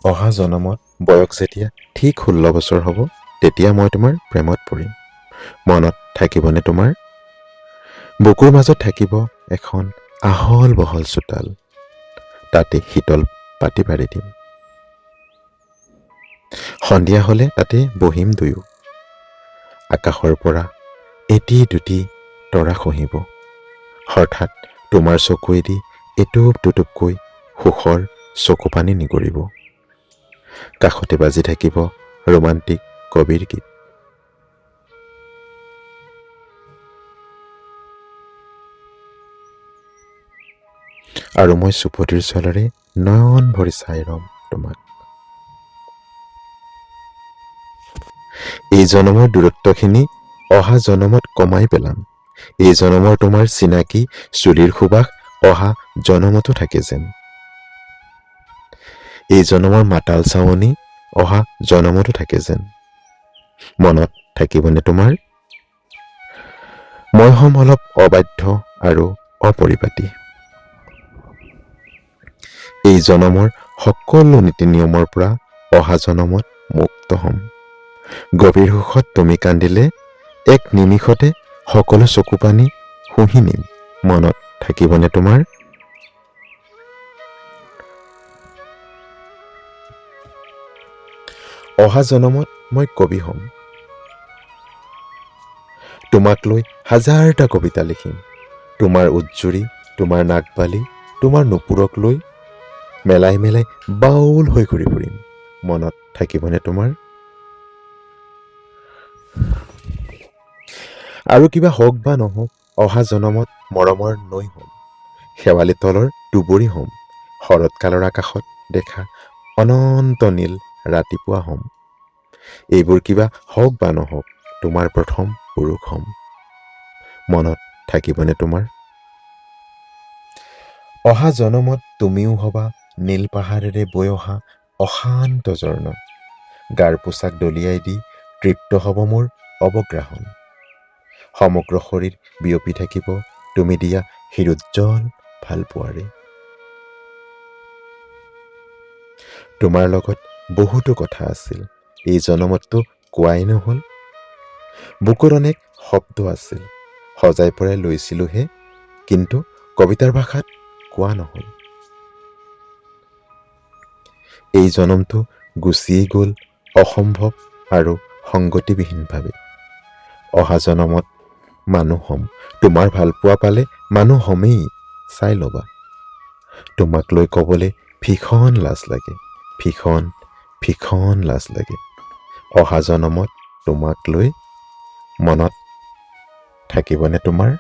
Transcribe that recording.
অহা জনমত বয়স যেতিয়া ঠিক 16 বছৰ হ'ব তেতিয়া মই তোমাৰ প্ৰেমত পৰিম। মনত থাকিবনে তোমাৰ? বুকুৰ মাজত থাকিব এখন আহল বহল চোতাল, তাতে শীতল পাটি পাৰি দিম। সন্ধিয়া হ'লে তাতে বহিম দুয়ো। আকাশৰ পৰা এটি দুটি তৰা খহিব। হঠাৎ তোমাৰ চকুৱেদি এটুপ দুটুপকৈ সুখৰ চকুপানী নিগৰিব। কাষতে বাজি থাকিব ৰোমান্টিক কবিৰ গীত। আৰু মই চুপতিৰ চলেৰে নয়ন ভৰি চাই ৰম তোমাক। এই জনমৰ দূৰত্বখিনি অহা জনমত কমাই পেলাম। এই জনমৰ তোমাৰ চিনাকি চুলিৰ সুবাস অহা জনমতো থাকে যেন। এই জনমৰ মাতাল চাৱনি অহা জনমতো থাকে যেন। মনত থাকিবনে তোমাৰ? মই হ'ম অলপ অবাধ্য আৰু অপৰিপাটি। এই জনমৰ সকলো নীতি নিয়মৰ পৰা অহা জনমত মুক্ত হ'ম। গভীৰ সুখত তুমি কান্দিলে এক নিমিষতে সকলো চকুপানী শুহি নিম। মনত থাকিবনে তোমাৰ? অহা জনমত মই কবি হ'ম। তোমাক লৈ হাজাৰটা কবিতা লিখিম। তোমাৰ উজ্জুৰি, তোমাৰ নাকবালি, তোমাৰ নুপুৰক লৈ মেলাই মেলাই বাউল হৈ ঘূৰি ফুৰিম। মনত থাকিবনে তোমাৰ? আৰু কিবা হওক বা নহওক অহা জনমত মৰমৰ নৈ হ'ম। শেৱালি তলৰ দুবৰি হ'ম। শৰৎকালৰ আকাশত দেখা অনন্ত নীল ৰাতিপুৱা হ'ম। এইবোৰ কিবা হওক বা নহওক তোমাৰ প্ৰথম পুৰুষ হ'ম। মনত থাকিবনে তোমাৰ? অহা জনমত তুমিও হবা নীল পাহাৰেৰে বৈ অহা অশান্ত ঝৰ্ণা। গাৰ পোছাক দলিয়াই দি তৃপ্ত হ'ব মোৰ অৱগ্ৰাহন। সমগ্ৰ শৰীৰ বিয়পি থাকিব তুমি দিয়া হৃদুজ্জ্বল ভালপোৱাৰে। তোমাৰ লগত বহুতো কথা আছিল, এই জনমততো কোৱাই নহ'ল। বুকুত অনেক শব্দ আছিল, সজাই পৰাই লৈছিলোহে, কিন্তু কবিতাৰ ভাষাত কোৱা নহ'ল। এই জনমটো গুচিয়েই গ'ল অসম্ভৱ আৰু সংগতিবিহীনভাৱে। অহা জনমত মানুহ হ'ম। তোমাৰ ভালপোৱা পালে মানুহ হ'মেই, চাই ল'বা। তোমাক লৈ ক'বলৈ ভীষণ লাজ লাগে, ভীষণ ভীষণ লাজ লাগে। অহা জনমত তোমাক লৈ মনত থাকিবনে তোমাৰ?